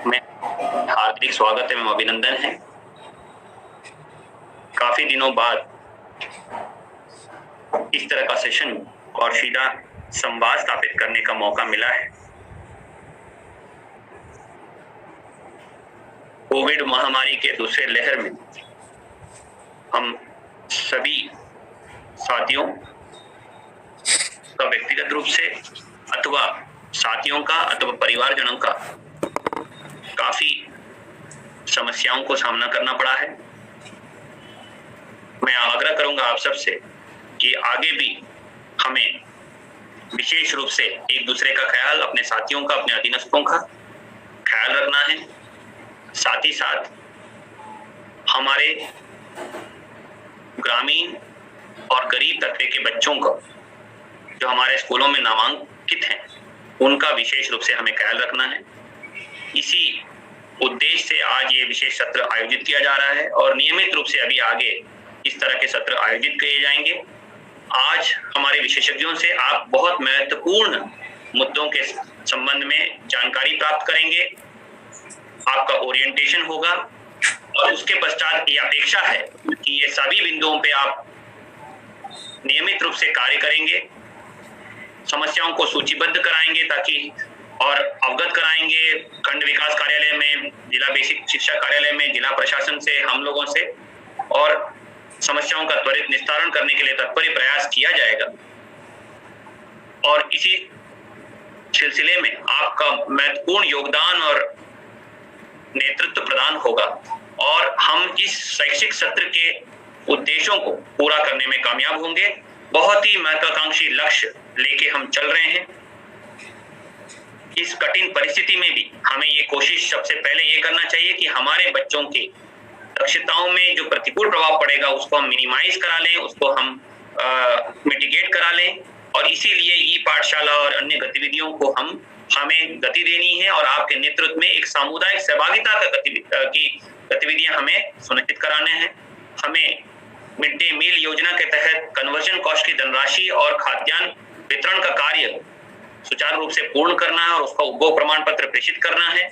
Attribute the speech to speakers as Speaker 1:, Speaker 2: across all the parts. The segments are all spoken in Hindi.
Speaker 1: में हार्दिक स्वागत एवं अभिनंदन है। काफी दिनों बाद इस तरह का सेशन और सीधा संवाद स्थापित करने का मौका मिला है। कोविड महामारी के दूसरे लहर में हम सभी साथियों का व्यक्तिगत रूप से अथवा साथियों का अथवा परिवारजनों का काफी समस्याओं को सामना करना पड़ा है। मैं आग्रह करूंगा आप सबसे कि आगे भी हमें विशेष रूप से एक दूसरे का ख्याल, अपने साथियों का, अपने अधीनस्थों का ख्याल रखना है। साथ ही साथ हमारे ग्रामीण और गरीब तबके के बच्चों को जो हमारे स्कूलों में नामांकित हैं, उनका विशेष रूप से हमें ख्याल रखना है। इसी उद्देश्य से आज ये विशेष सत्र आयोजित किया जा रहा है और नियमित रूप से अभी आगे इस तरह के सत्र आयोजित किए जाएंगे। आज हमारे विशेषज्ञों से आप बहुत महत्वपूर्ण मुद्दों के संबंध में जानकारी प्राप्त करेंगे। आपका ओरिएंटेशन होगा और उसके पश्चात ये अपेक्षा है कि ये सभी बिंदुओं पे आप नियमित रूप से कार्य करेंगे, समस्याओं को सूचीबद्ध कराएंगे ताकि और अवगत कराएंगे खंड विकास कार्यालय में, जिला बेसिक शिक्षा कार्यालय में, जिला प्रशासन से, हम लोगों से, और समस्याओं का त्वरित निस्तारण करने के लिए तत्पर प्रयास किया जाएगा। और इसी सिलसिले में आपका महत्वपूर्ण योगदान और नेतृत्व प्रदान होगा और हम इस शैक्षिक सत्र के उद्देश्यों को पूरा करने में कामयाब होंगे। बहुत ही महत्वाकांक्षी लक्ष्य लेके हम चल रहे हैं। इस कठिन परिस्थिति में भी हमें ये कोशिश सबसे पहले ये करना चाहिए कि हमारे बच्चों के दक्षताओं में जो प्रतिकूल प्रभाव पड़ेगा उसको हम मिनिमाइज करा लें, उसको हम मिटिगेट करा लें। और इसीलिए ई पाठशाला और अन्य गतिविधियों को हमें गति देनी है और आपके नेतृत्व में एक सामुदायिक सहभागिता की गतिविधियां हमें सुनिश्चित कराने हैं। हमें मिड डे मील योजना के तहत कन्वर्जन कॉस्ट की धनराशि और खाद्यान्न वितरण का कार्य सुचारू रूप से पूर्ण करना है और उसका उपभोग प्रमाण पत्र प्रेषित करना है।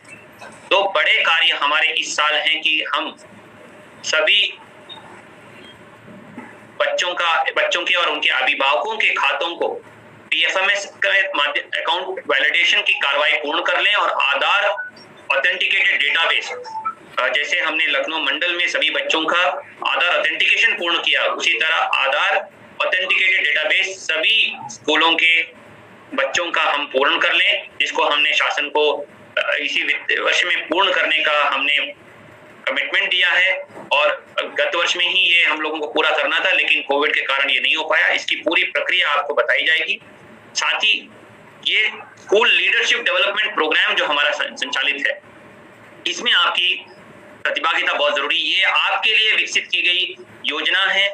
Speaker 1: दो बड़े कार्य हमारे इस साल हैं कि हम सभी बच्चों के और उनके अभिभावकों के खातों को पीएफएमएस अकाउंट वैलिडेशन की कार्रवाई पूर्ण कर लें और आधार ऑथेंटिकेटेड डेटाबेस, जैसे हमने लखनऊ मंडल में सभी बच्चों का आधार ऑथेंटिकेशन पूर्ण किया, उसी तरह आधार ऑथेंटिकेटेड डेटाबेस सभी स्कूलों के बच्चों का हम पूर्ण कर लें, जिसको हमने शासन को इसी वित्त वर्ष में पूर्ण करने का हमने कमिटमेंट दिया है। और गत वर्ष में ही ये हम लोगों को पूरा करना था, लेकिन कोविड के कारण ये नहीं हो पाया। इसकी पूरी प्रक्रिया आपको बताई जाएगी। साथ ही ये स्कूल लीडरशिप डेवलपमेंट प्रोग्राम जो हमारा संचालित है, इसमें आपकी प्रतिभागिता बहुत जरूरी है। ये आपके लिए विकसित की गई योजना है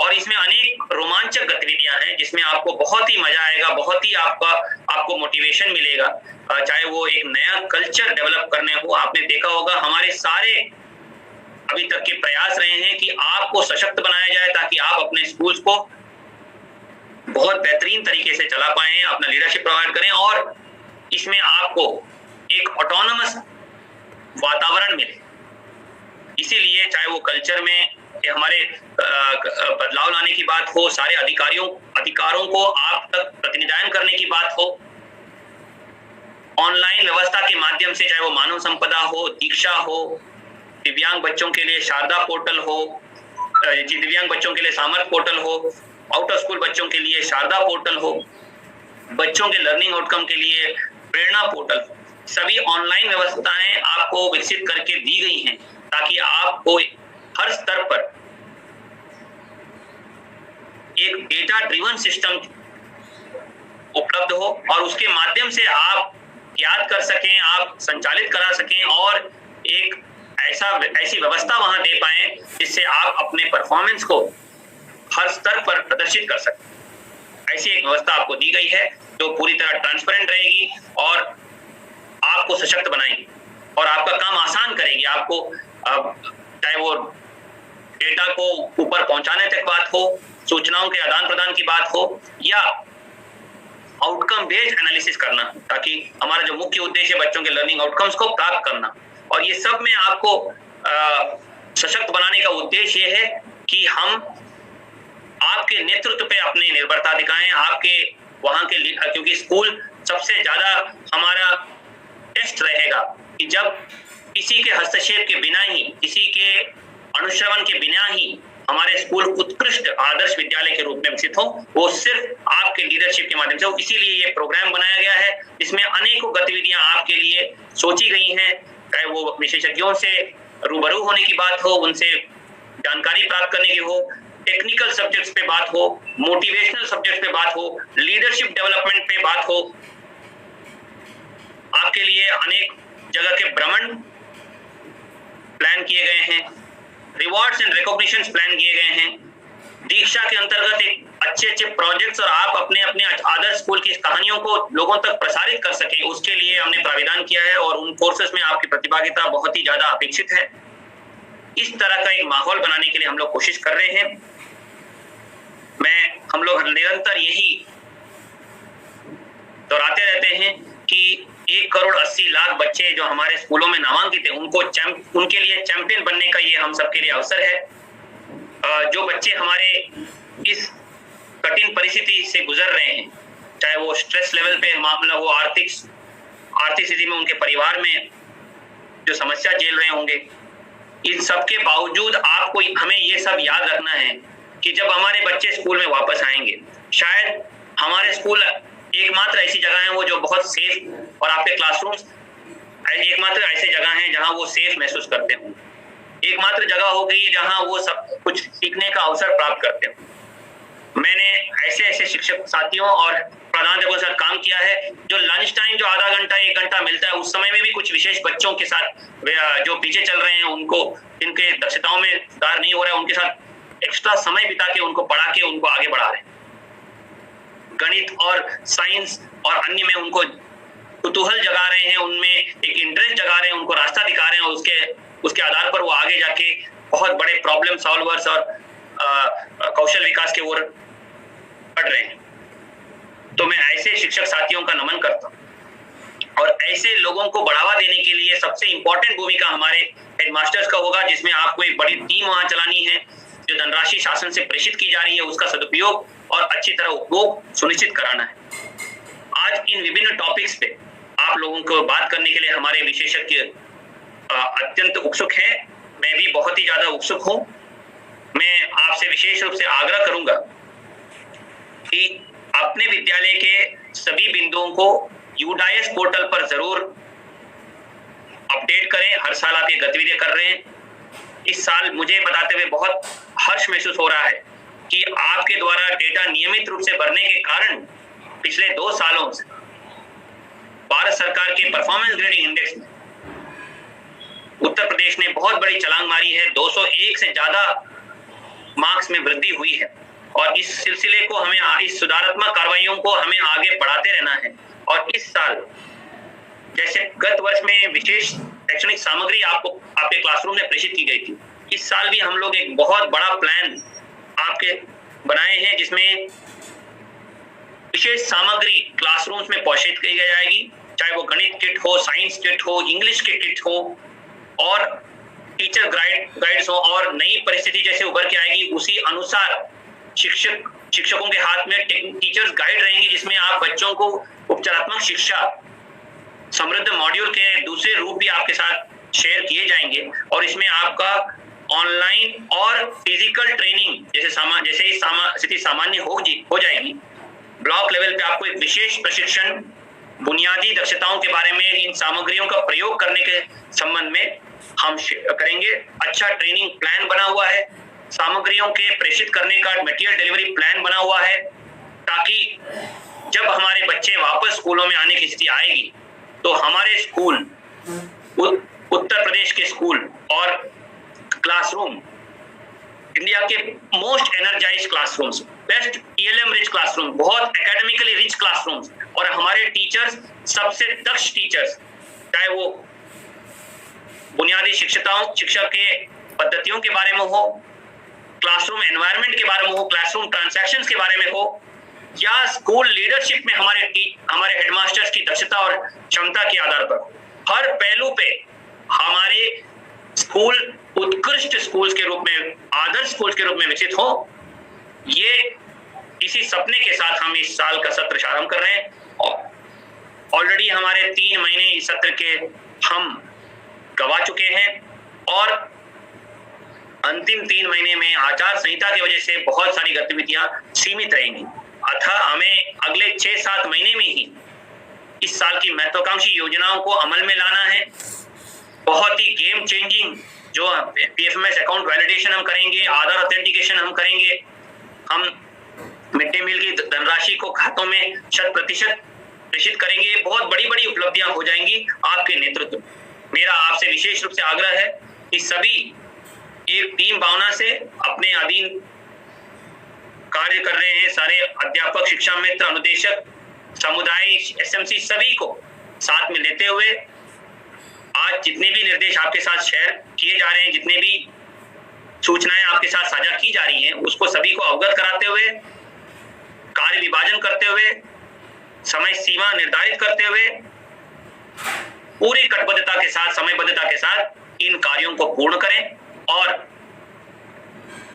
Speaker 1: और इसमें अनेक रोमांचक गतिविधियां हैं जिसमें आपको बहुत ही मजा आएगा, बहुत ही आपको मोटिवेशन मिलेगा। चाहे वो एक नया कल्चर डेवलप करने हो, आपने देखा होगा हमारे सारे अभी तक के प्रयास रहे हैं कि आपको सशक्त बनाया जाए ताकि आप अपने स्कूल्स को बहुत बेहतरीन तरीके से चला पाए, अपना लीडरशिप प्रोवाइड करें और इसमें आपको एक ऑटोनोमस वातावरण मिले। इसीलिए चाहे वो कल्चर में हमारे बदलाव लाने की बात हो, सारे अधिकारों को आप तक प्रतिनिधान करने की बात हो, ऑनलाइन व्यवस्था के माध्यम से, चाहे वो मानव संपदा हो, दीक्षा हो, दिव्यांग बच्चों के लिए शारदा पोर्टल हो, दिव्यांग बच्चों के लिए सामर्थ पोर्टल हो, आउट ऑफ स्कूल बच्चों के लिए शारदा पोर्टल हो, बच्चों के लर्निंग आउटकम के लिए प्रेरणा पोर्टल, सभी ऑनलाइन व्यवस्थाएं आपको विकसित करके दी गई हैं ताकि आपको हर स्तर पर एक डेटा ड्रिवन सिस्टम उपलब्ध हो और उसके माध्यम से आप याद कर सकें, आप संचालित करा सकें और एक ऐसी व्यवस्था वहां दे पाएं जिससे आप अपने परफॉर्मेंस को हर स्तर पर प्रदर्शित कर सकें। ऐसी एक व्यवस्था आपको दी गई है जो पूरी तरह ट्रांसपेरेंट रहेगी और आपको सशक्त बनाएगी और आपका काम आसान करेगी। आपको चाहे वो डेटा को ऊपर पहुंचाने तक बात हो, सूचनाओं के आदान प्रदान की बात हो, या आउटकम बेस्ड एनालिसिस करना, ताकि हमारा जो मुख्य उद्देश्य है बच्चों के लर्निंग आउटकम्स को प्राप्त करना। और ये सब में आपको सशक्त बनाने का उद्देश्य ये है कि हम आपके नेतृत्व पे अपनी निर्भरता दिखाएं, आपके वहां के, क्योंकि स्कूल सबसे ज्यादा हमारा टेस्ट रहेगा कि जब किसी के हस्तक्षेप के बिना ही, किसी के अनुश्रवण के बिना ही हमारे स्कूल उत्कृष्ट आदर्श विद्यालय के रूप में विकसित हो, वो सिर्फ आपके लीडरशिप के माध्यम से हो। इसीलिए ये प्रोग्राम बनाया गया है, इसमें अनेकों गतिविधियां आपके लिए सोची गई हैं, चाहे वो विशेषज्ञों से रूबरू होने की बात हो, उनसे जानकारी प्राप्त करने की हो, टेक्निकल सब्जेक्ट्स पे बात हो, मोटिवेशनल सब्जेक्ट्स पे बात हो, लीडरशिप डेवलपमेंट पे बात हो। आपके लिए अनेक जगह के भ्रमण प्लान किए गए हैं, रिवॉर्ड्स एंड रिकॉग्निशंस प्लान किए गए हैं, दीक्षा के अंतर्गत एक अच्छे प्रोजेक्ट्स और आप अपने अपने आदर्श स्कूल की कहानियों को लोगों तक प्रसारित कर सकें, उसके लिए हमने प्राविधान किया है और उन कोर्सेस में आपकी प्रतिभागिता बहुत ही ज्यादा अपेक्षित है। इस तरह का एक माहौल बनाने के लिए हम लोग कोशिश कर रहे हैं। हम लोग निरंतर यही दोहराते रहते हैं कि 1,80,00,000 बच्चे जो हमारे स्कूलों में नामांकित हैं, उनके लिए चैंपियन बनने का ये हम सबके लिए अवसर है। जो बच्चे हमारे इस कठिन परिस्थिति से गुजर रहे हैं, चाहे वो स्ट्रेस लेवल पे मामला हो, आर्थिक स्थिति में उनके परिवार में जो समस्या झेल रहे होंगे, इन सब के बावजूद आपको हमें ये सब याद रखना है कि जब हमारे बच्चे स्कूल में वापस आएंगे, शायद हमारे स्कूल एकमात्र ऐसी जगह है वो जो बहुत सेफ, और आपके क्लासरूम्स एकमात्र ऐसी जगह हैं जहां वो सेफ महसूस करते हो, एकमात्र जगह हो गई जहां वो सब कुछ सीखने का अवसर प्राप्त करते हो। मैंने ऐसे शिक्षक साथियों और प्रधानाध्यापकों के साथ काम किया है जो लंच टाइम जो आधा घंटा 1 घंटा मिलता है, उस समय में भी कुछ विशेष बच्चों के साथ जो पीछे चल रहे हैं, उनको जिनके दक्षताओं में सुधार नहीं हो रहा है, उनके साथ एक्स्ट्रा समय बिता के उनको पढ़ा के उनको आगे बढ़ा रहे हैं। गणित और साइंस और अन्य में उनको कुतूहल जगा रहे हैं, उनमें एक इंटरेस्ट जगा रहे हैं, उनको रास्ता दिखा रहे हैं, और उसके आधार पर वो आगे जाके बहुत बड़े प्रॉब्लम सॉल्वर्स और कौशल विकास की ओर बढ़ रहे हैं। तो मैं ऐसे शिक्षक साथियों का नमन करता हूँ, और ऐसे लोगों को बढ़ावा देने के लिए सबसे इंपॉर्टेंट भूमिका हमारे हेडमास्टर्स का होगा, जिसमें आपको एक बड़ी टीम वहां चलानी है। जो धनराशि शासन से प्रेषित की जा रही है, उसका सदुपयोग और अच्छी तरह उपयोग सुनिश्चित कराना है। आज इन विभिन्न टॉपिक्स पे आप लोगों को बात करने के लिए हमारे विशेषज्ञ अत्यंत उत्सुक हैं। मैं भी बहुत ही ज्यादा उत्सुक हूं। मैं आपसे विशेष रूप से आग्रह करूंगा कि अपने विद्यालय के सभी बिंदुओं को यूडाइस पोर्टल पर जरूर अपडेट करें। हर साल आप ये गतिविधियां कर रहे हैं। इस साल मुझे बताते हुए बहुत हर्ष महसूस हो रहा है कि आपके द्वारा डेटा नियमित रूप से भरने के कारण पिछले 2 सालों से भारत सरकार के परफॉर्मेंस ग्रेडिंग इंडेक्स में उत्तर प्रदेश ने बहुत बड़ी छलांग मारी है। 201 से ज्यादा मार्क्स में वृद्धि हुई है, और इस सिलसिले को हमें, इस सुधारात्मक कार्रवाइयों को हमें आगे बढ़ाते रहना है। और इस साल जैसे गत वर्ष में विशेष शैक्षणिक सामग्री आपके क्लासरूम में प्रेषित की गई थी, इस साल भी हम लोग एक बहुत बड़ा प्लान आपके बनाए हैं, जिसमें विशेष सामग्री क्लासरूम्स में प्रेषित की जाएगी, चाहे वो गणित किट हो, साइंस किट हो, इंग्लिश के किट हो, और टीचर गाइड्स हो। और नई परिस्थिति जैसे उभर के आएगी, उसी अनुसार शिक्षकों के हाथ में टीचर्स गाइड रहेंगी, जिसमें आप बच्चों को उपचारात्मक शिक्षा समृद्ध मॉड्यूल के दूसरे रूप भी आपके साथ शेयर किए जाएंगे। और इसमें आपका ऑनलाइन और फिजिकल ट्रेनिंग जैसे ही स्थिति सामान्य हो जाएगी, ब्लॉक लेवल पे आपको एक विशेष प्रशिक्षण बुनियादी दक्षताओं के बारे में, इन सामग्रियों का प्रयोग करने के संबंध में हम करेंगे। अच्छा ट्रेनिंग प्लान बना हुआ है, सामग्रियों के प्रेषित करने का मटेरियल डिलीवरी प्लान बना हुआ है, ताकि जब हमारे बच्चे वापस स्कूलों में आने की स्थिति आएगी तो हमारे स्कूल, उत्तर प्रदेश के स्कूल और क्लासरूम इंडिया के most energised classrooms, best ELM rich classroom, बहुत एकेडमिकली रिच क्लासरूम्स, और हमारे टीचर्स सबसे दक्ष टीचर्स, चाहे वो बुनियादी शिक्षा के पद्धतियों के बारे में हो, क्लासरूम एनवायरनमेंट के बारे में हो, क्लासरूम ट्रांजैक्शंस के बारे में हो, या स्कूल लीडरशिप में हमारे हेडमास्टर्स की दक्षता और क्षमता के आधार पर हर पहलू पे हमारे स्कूल उत्कृष्ट स्कूल्स के रूप में, आदर्श स्कूल्स के रूप में विकसित हो, ये इसी सपने के साथ हम इस साल का सत्र आरंभ कर रहे हैं। ऑलरेडी हमारे 3 महीने इस सत्र के हम गवा चुके हैं और अंतिम 3 महीने में आचार संहिता की वजह से बहुत सारी गतिविधियां सीमित रहेंगी। अतः हमें अगले 6-7 महीने में ही इस साल की महत्वाकांक्षी योजनाओं को अमल में लाना है। बहुत ही गेम चेंजिंग जो पीएफएमएस अकाउंट वैलिडेशन हम करेंगे, आधार ऑथेंटिकेशन हम करेंगे, हम मिड डे मील की धनराशि को खातों में 100% प्रेषित करेंगे। बहुत बड़ी बड़ी उपलब्धियां हो जाएंगी आपके नेतृत्व में। मेरा आपसे विशेष रूप से आग्रह है कि सभी एक टीम भावना से अपने अधीन कार्य कर रहे हैं सारे अध्यापक, शिक्षा मित्र, अनुदेशक, समुदाय, एसएमसी सभी को साथ में लेते हुए आज जितने भी निर्देश आपके साथ शेयर किए जा रहे हैं, जितने भी सूचनाएं आपके साथ साझा की जा रही हैं, उसको सभी को अवगत कराते हुए, कार्य विभाजन करते हुए, समय सीमा निर्धारित करते हुए, पूरी कटिबद्धता के साथ, समयबद्धता के साथ इन कार्यों को पूर्ण करें और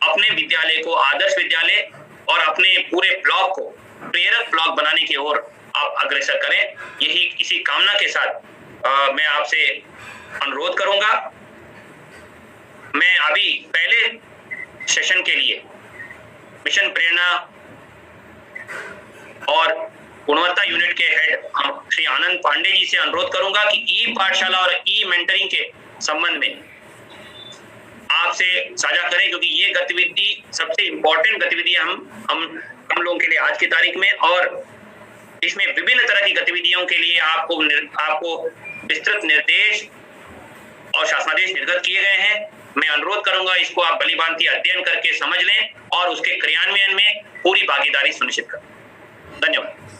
Speaker 1: अपने विद्यालय को आदर्श विद्यालय और अपने पूरे ब्लॉक को प्रेरक ब्लॉक बनाने की ओर आप अग्रसर करें। यही इसी कामना के साथ मैं आपसे अनुरोध करूंगा। मैं अभी पहले सेशन के लिए मिशन प्रेरणा और गुणवत्ता यूनिट के हेड श्री आनंद पांडे जी से अनुरोध करूंगा कि ई पाठशाला और ई मेंटरिंग के संबंध में आपसे साझा करें, क्योंकि ये गतिविधि सबसे इंपॉर्टेंट गतिविधि हम लोगों के लिए आज की तारीख में, और इसमें विभिन्न तरह की गतिविधियों के लिए आपको विस्तृत निर्देश और शासनादेश निर्गत किए गए हैं। मैं अनुरोध करूंगा इसको आप भलीभांति अध्ययन करके समझ लें और उसके क्रियान्वयन में पूरी भागीदारी सुनिश्चित करें। धन्यवाद।